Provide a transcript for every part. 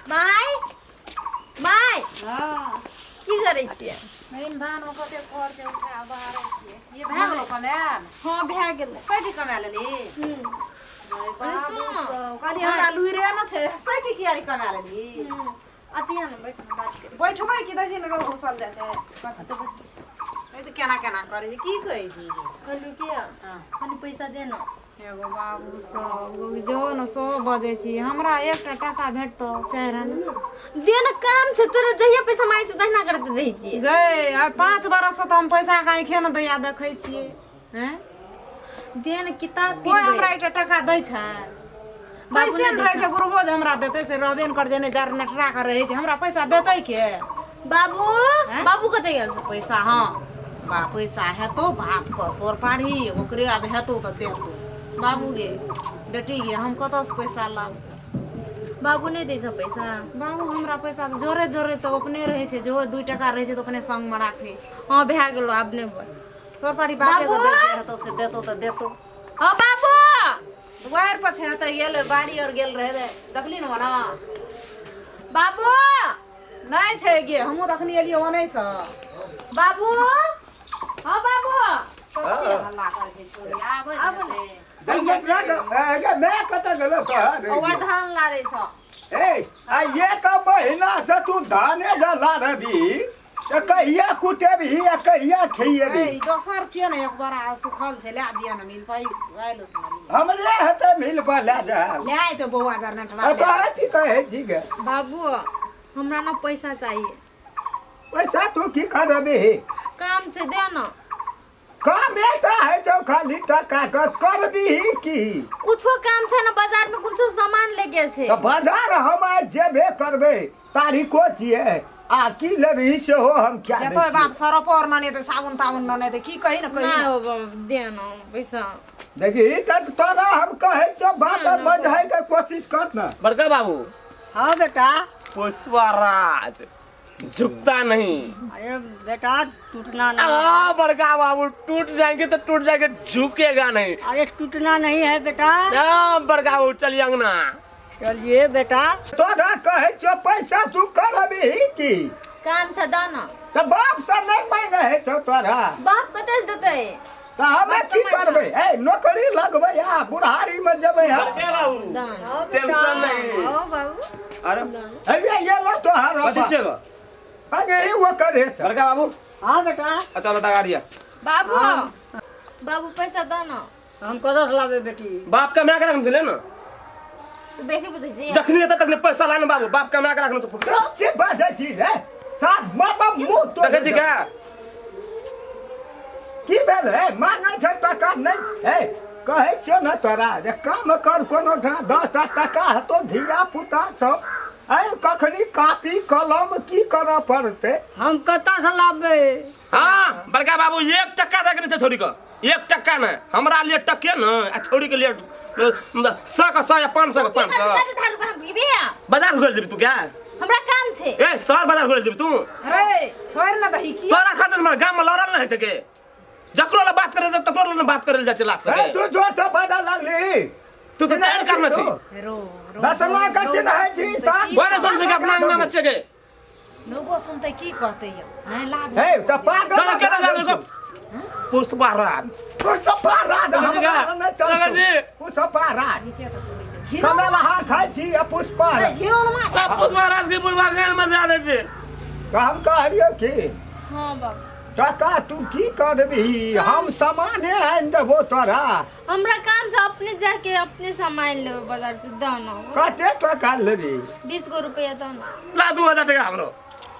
My my हाँ की करै छियै मेरी धान ओकर के घर के उठा बाहर छियै ये भए गेलो कमाल हाँ भए गेलै कथी कमा लेली अरे सुन कहली हमरा लुइरे न छै सठी कियारी कमा लेली अतिया न बैठ बात कर बैठबै कि दै न रहो घुसल जाइ छै ए त केना केना करै छै की कहै छी कहलू किया हां कनी पैसा दे न एगो बाबू सब जो न 100 बजे छी हमरा एकटा टाका भेटतो चाहे दे न काम छै तोरे जहिया पैसा मांगै छ तहिना करत रहै छी गए आ 5 बरस से त हम पैसा काहे खेन दैया देखै छियै हैं दे न किताब कोई हमरा एकटा टाका दै छै पैसे न रहै छै गुरुबो जे हमरा देतै से रहबे न कर जेने जार नटरा कर रहै छै हमरा पैसा देतै के बाबू बाबू कतै गेल छै पैसा हां बा पैसा हेतो बाप को सोर पाड़ी ओकरे अब हेतो त देतो बाबू गे बेटी गे हम कतौ से पैसा लाब बाबू नहीं दै छ पैसा बाबू हमरा पैसा जोरे जोरे तो अपने रहै छै जो 2 टका रहै छै तो अपने संग में राखै छै हां भए गेलो आब ने बोल सोर पाड़ी बापे को दे हेतो से देतो त देतो हां बाबू वायर पछे त गेल बाड़ी और गेल रहे दे देखली न वना बाबू नहीं छै गे हमहु देखनी एलियो ओनै से बाबू हां बाबू हल्ला कर छै छोरी आबै आब मैं कत गलो ओवा धान लारे छ आ ये का महीना से तू धाने जला रही तो कहिया कुटेबी या कहिया खइएबी ए दोसर छिए न एक बार सुखल छै ले जिया न मिल पाई गायलो से न हमरे हते मिल पर ले जा ले आइ तो बौआ जार नटरा कहे छी गे बाबू हमरा ना पैसा चाहिए पैसा तू की करबी काम से दे न काम एकटा है जो खाली टका करबी की कुछो काम छै न बाजार में कुछो सामान लेके छै तो बाजार हम आज जेबे करबे तारीखो छिए आ की लेबी से हो हम क्या जतो बाप सरप और नने ते साबुन ताबुन नने ते की कहि न कहि ना हो दे न पैसा देखी तब तोरा हम कहे जो बात बजाए के कोशिश कर ना बड़का बाबू हाँ बेटा पुष्पराज झुकता नहीं अरे बेटा टूटना नहीं बड़का बाबू टूट जाएंगे तो टूट जाएंगे झुकेगा नहीं अरे टूटना नहीं है बेटा बड़का बाबू चलिए अंगना चलिए बेटा तोरा कहे जो पैसा तू करबी की काम छ द न तो बाप से नहीं मांगे है जो तोरा बाप कतै से देतै तो हमें की करबे ए नौकरी लगबे या बुढ़ारी में जबे हम बड़का बाबू दान टेंशन नहीं ओ बाबू अरे अबे ये लो तो हर कथी छेगो आगे ही वो करे बड़का बाबू हाँ बेटा अच्छा लता गाड़िया बाबू बाबू पैसा द न हम कदर लावे बेटी बाप का मैं रखन ले ना तू बेसी बुझै छी जखनी तक ने पैसा लाने बाबू बाप का मैं रखन तो के बाजे छी रे साथ मामा मुंह तो देखे छी का की भेल है मांगे छै टका नहीं है कहे छो न तोरा जे काम कर कोनो 10 टका हतो धिया पुता छौ ऐ कखनी कॉपी कलम की करऽ पड़ते हम कतऽ से लावे हां बड़का बाबू 1 टका दे के छोड़ी का 1 टका न हमरा लिए टके न आ छोड़ी के लिए 100 का 100 या 500 का 500 बाजार घुर जेबी तू क्या हमरा काम छै ए शहर बाजार घुर जेबी तू अरे छोड़ न दही की तोरा खातिर हमर गांव में लड़ल न है सके जकरो ला बात करे तकरो ला बात करे जा चला ए सके तू जोर से बाजा लगली तू तो तैयार करना छी रो दसमा का चिन्ह है जी साथ बोले सुन से अपना अंगना में चगे लोगो सुनते की कहते यो नहीं लाज ए तो पागल दादा केना जाने को पुष्पराज पुष्पराज नगर जी पुष्पराज कमेला हाथ खाई छी या पुष्पराज हीरो न सब पुष्पराज के पूर्वाग्रह में जा दे छे तो हम कहलियो कि हां बाबू टका तू की करबी हम सामाने आन देबो तोरा हमरा काम से अपने जाके अपने सामान ले बाजार से द न कते टका लेबी 20 गो रुपया द न ला 2000 टका हमरो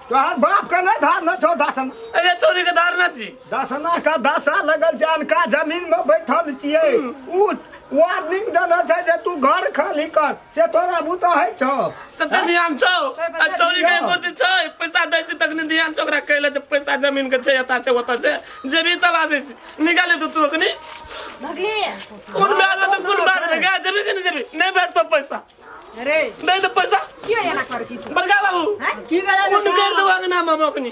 तोहर बाप के नहीं धार न छो दसन ए चोरी के धारना छी दसना का दशा लगल जानका जमीन में बैठल छिए उ वार्निंग देना छै जे तू घर खाली कर से तोरा बुता है छो सत्य ध्यान छौ आ चोरी के करती छै पैसा दै छी तक ने ध्यान चोकरा कहले त पैसा जमीन के छै एता छै ओता छै जेबी तलाशे छी निकाले तू अखनी भगली कोन में तो कोन बात में गा जेबी कि नहीं जेबी नहीं बैठ तो पैसा रे नहीं तो पैसा किया एना कर छी तू बड़का बाबू की गला कोन कर दो अंगना में अखनी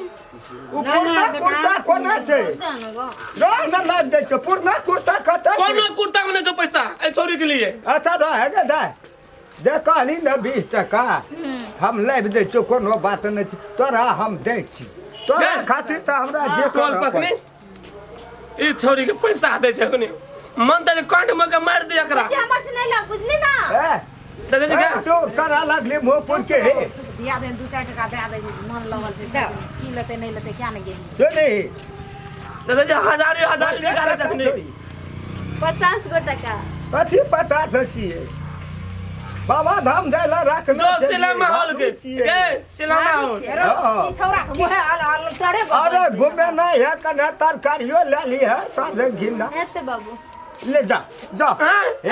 पुरना कुर्ता कोना छै द न गो रो न लाग दे छै पुरना कुर्ता कते कौन कुर्ता में जो पैसा ए चोरी के लिए अच्छा रह है जा दे कहली न 20 टका हम लाबि दै छियौ कोनो बात नहि छै तोरा हम दै छी तोरा खातिर तऽ हमरा जे कॉल करऽ पकड़ी पड़ै। ई छोरी के पैसा दै छै अखनी मन त काट में के मार दे एकरा बच्चे हमर से नहीं लग बुझली ना ए, देखै छी ए, का तू करा लगली मुँह पुर के हे दिया दे 2-4 टका दे दे मन लगल छै की लेते नहीं लेते क्या नहीं गेली सुनी देखै छी हजार निकाले छै अखनी 50 गो टका कथी 50 छियै बाबा धाम जाय ला रखना जो सिनेमा हॉल के सिनेमा हॉल हाँ। ई छौरा के मुहे आल तड़े अरे घूमे नहीं है कने तरकारियो ले ली है साझे घिना एते बाबू ले जा जा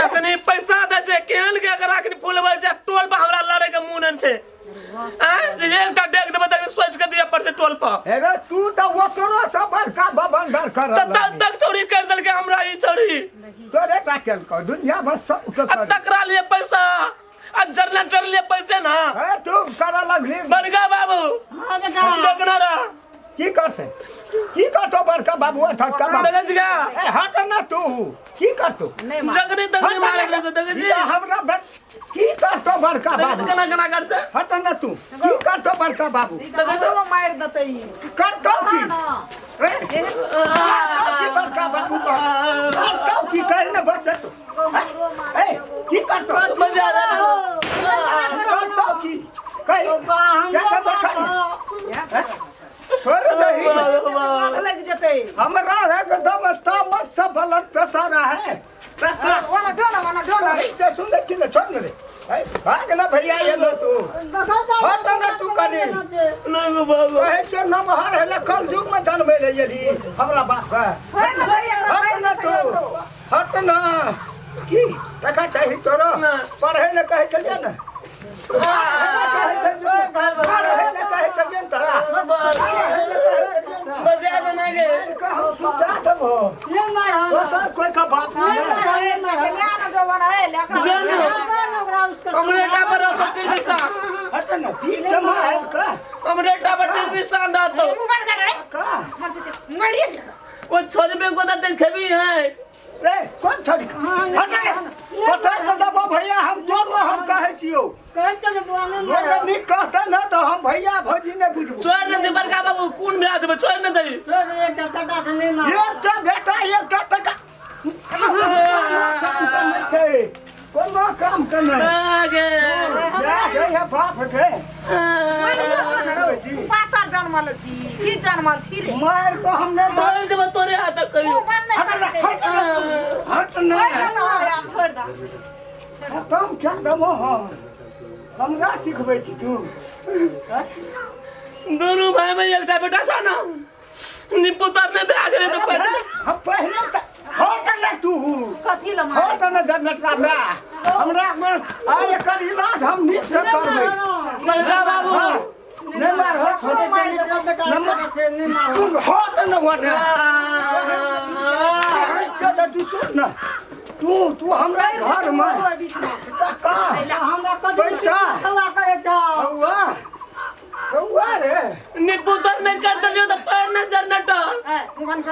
अखनी पैसा दे छै केहन के एकरा अखनी फुलबै छै टोल पर हमरा लड़े के मुन छै एकटा डेग देबे तक सोच के दिया पर से टोल पर अरे तू तो ओकरो से बड़का बबंडर कर तक चोरी कर देलके हमरा ई चोरी तोरे टा केल को दुनिया में सब के अब कर तकरा लिए पैसा अब जनरेटर लिए पैसे ना ए तू करा लगली बड़का बाबू हाँ बेटा देखना रहा की करतो बड़का बाबू ठटका बाबू देखै छी का ए हट ना तू की करतो नहीं मार जगनी तगनी मारे के से देखै छी ई तो हमरा की करतो बड़का बाबू कना कर से हट ना तू की करतो बड़का बाबू तो मार देते ई करतो की ना ए करतो की बड़का बाबू करतो की करने बच्चा तू ए की करतो मजा आ रहा करतो की कहीं क्या देखा छोड़ दही आग लग जते हमरा एकदम तामस से ब्लड प्रेशर है वाला जो ना से सुन छी न छोड़ रे भाग ना भैया ये लो तू हट ना तू कनी नहीं बाबू कहे छ न बहर है कल युग में जन्म ले यली हमरा बाप हट ना तू हट ना की रखा चाहिए तोरो पढ़े न कहे चलिए ना पढ़े न कहे चलिए तोरा मजा आ ना गे तू जा दबो ये मार तो सब कोई का बाप नहीं हमरे टा पर खट्टी पैसा हट ना की जमा है का हमरे टा पर पैसा ना तो का वो छोरी पे को तो खेबी है रे कौन छोड़ी हट रे पता तो दबो भैया हम जोर हम कहे छियो कहे चले बुआने लोग नहीं कहता ना तो हम भैया भौजी ने बुझबो चोर ने दे बड़का बाबू कौन ब्याह देबे चोर ने दे सर एक टका से नहीं मार एकटा बेटा एकटा टका कोनो काम करना आगे ये बाप के पातर जन्मल छी की जन्मल छी रे मार को हमने तो तोरे देबे तोरे हाथ कहियो हट ना छोड़ दा खत्म क्या दमो हो हमरा सिखबै छी तू दोनों भाई में एकटा बेटा साना निपुतर ने ब्याह करे तो पहले हम पहले हट ना तू कथी ल मार हट ना जनरेट का हमरा आय कर इलाज हम नीक से करबै बड़का बाबू नहीं मार हट नहीं मार तू हट ना वने अच्छा तू सुन ना तू हमरा घर में का हमरा कभी पैसा हवा करे छ हुआ रे निपुतर ने कर दियो तो पैर न जनरेटर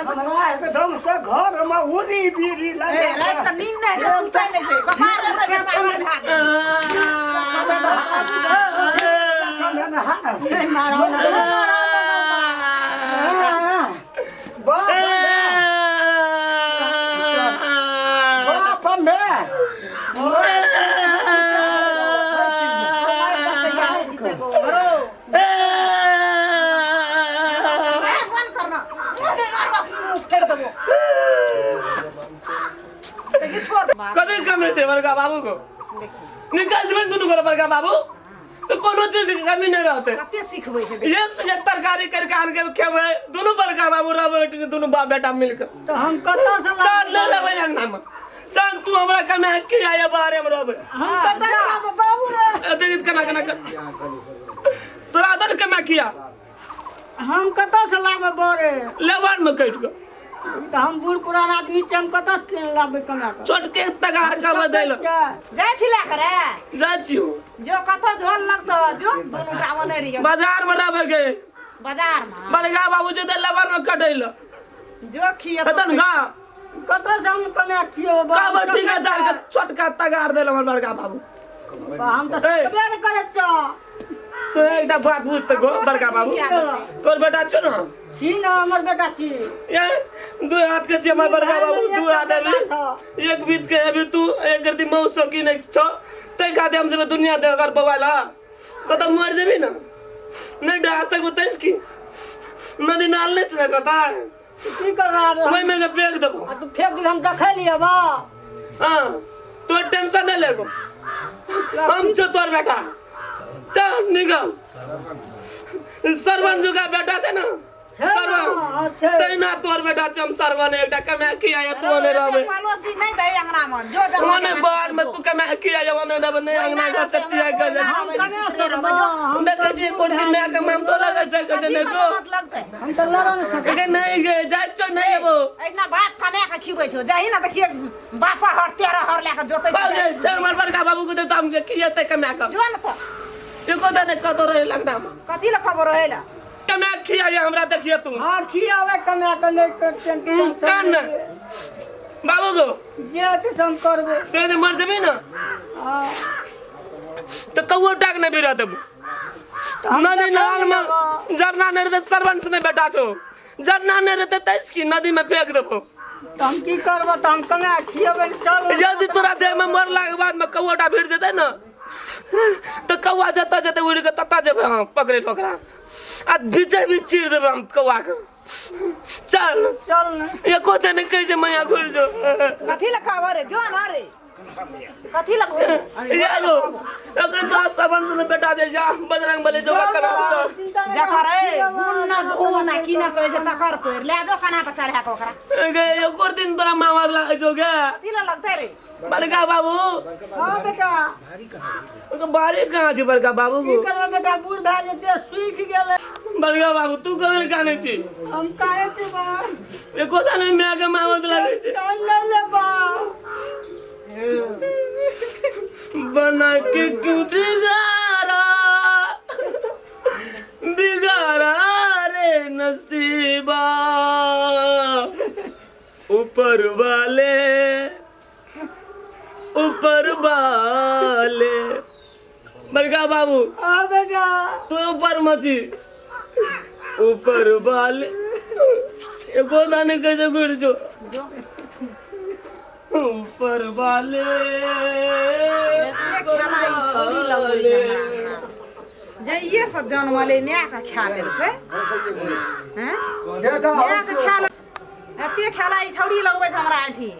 हमरा एकदम से घर में उरी बीरी लगे रात का नींद नहीं रे सुतै नहीं छै कपार रे पागल भाग बंद करना फेर देबो देखि छोड़ कदे कमे से बड़का बाबू को निकाल जब दोनों को बड़का बाबू तो कोनो चीज की कमी नहीं रहते कते सिखबै छै एक से एक तरकारी करके आन के खेबै दोनों बड़का बाबू रहबै दोनों बाप बेटा मिलकर तो हम कता से चल ले लेबै अंगना में चल तू हमरा कमे के आया बारे में रहबै हम कता से बाबू रे देखित कना कना कर तोरा दन कमा किया हम कता से लाबे बोरे लेवार में कट के तो हम बूढ़ पुरान आदमी छी हम कता से लाबे कमा के छोटके तगार का बदल जाय छिला करे जाचियो जो कतो झोल लगतो जो दोनों रावण रे बाजार में रहबै के बाजार में बड़का बाबू जो लेवार में कटैल जो खिया तन गा कता से हम कमा छियो का बच्ची का दार के छोटका तगार देल हमर बड़का बाबू हम तो ए। सबे करे छ तो एकटा बात बुझ त गो बड़का बाबू तोर बेटा छ न छी ना हमर बेटा छी ये दू हाथ के छै हमर बड़का बाबू दू हाथ अभी एक बीत के अभी तू एक करती मौसो की नहीं छ तै खाते हम जब दुनिया दे अगर बवाला कत मर जेबी ना नहीं डा सकू तैस की नदी नाल नहीं चले कता की कर रहा है मैं में फेंक देबो तू फेंक दी हम देख लिया बा हां तो टेंशन नहीं लेगो हम छ तोर बेटा चल निकल सरवन जुगा बेटा छ ना सरवन तैना तोर बेटा चम सरवन एकटा कमे की आया तू ने रहबे पालोसी नहीं दे अंगना में जो जब ओने बाद में तू कमे की आया ओने ने अंगना घर सकती है कर देख जी कोन दिन में का माम तो लगे छै के ने जो मत लगते हम तो लड़ा नहीं सके के नहीं गे जाय छ नहीं अब इतना बाप कमे के खिबै छौ जाहि ना देखिए बापा हर तेरा हर लेके जोतै बाबू छ हमर बड़का बाबू को तो हम के कियते कमे का जो न त एको दने कतो रहे लगना कथि ल खबर होइला कमे खिया हमरा देखिए तू हां खियावे कमे के नहीं टेंशन कान बाबू को जे ते हम करबे ते मर जेबी ना हां तो कौओ टाक नहीं भी रहते नदी नाल में जरना नहीं रहते सरवन से नहीं बेटा छो जरना नहीं रहते तैस की नदी में फेंक देबो तो हम की करबो तो हम कमे खियावे चल यदि तोरा देह में मरला के बाद में कौओटा भिड़ जेते ना तो कौआ जता जते उड़ के तता जेबे हम पकड़े ओकरा आ बीचे भी चीर देबे हम कौआ के चल चल ना एको तने कैसे मैया घुर जो कथि ल खबर है जो ना रे कथि ल घुर ये लो अगर तो सबन ने बेटा जे जा बजरंग बली जो करा चल जकर ए गुन न धो ना की ना कहै छै तकर पेर ले जो खाना पे चढ़ा के ओकरा गे एको दिन तोरा मामा लाग जो गे कथि ल लगतै रे बड़का बाबू हां बेटा तो बारी कहाँ छी बड़का बाबू की को करबे बेटा बूढ़ भाई जे सूख गेले बड़का बाबू तू कौन काने छी हम काहे छी बा एको तने मैं के मावत लागे छी कान ले ले बा बना के क्यों बिगाड़ा रे नसीबा ऊपर वाले बड़का बाबू हां बेटा तू ऊपर मची ऊपर वाले एको दाने कैसे गिर जो ऊपर वाले जइए सब जन्म वाले न्या का खा लेलकै हैं न्या का खा एते खेला ई छौड़ी लगबै छै हमरा आंठी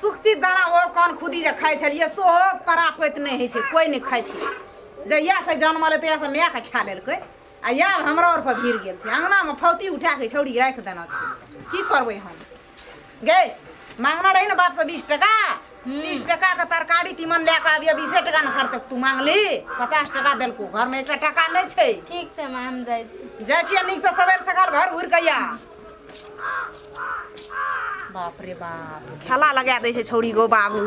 सुखचित दाना हो कौन खुदी जे खाइ छलिए सोहो परापैत नहीं है छै कोई नहीं खाइ छै जइया से जन्म ले तइया से न्या का खा लेलकै आ या हमरा और पर भीड़ गेल छै अंगना में फौती उठा के छौड़ी राख देना छै की करबै हम गे मांगना रही ना बाप से 20 टका 30 टका का तरकारी तीमन लेके आबिए 20 टका न खर्च तू मांगली 50 टका देलको घर में एकटा टका नहीं छै ठीक छै माँ हम जाइ छी नीक से सवेर सकाल घर घुर के या बाप रे बाप खेला लगा दै छै छौड़ी गो बाबू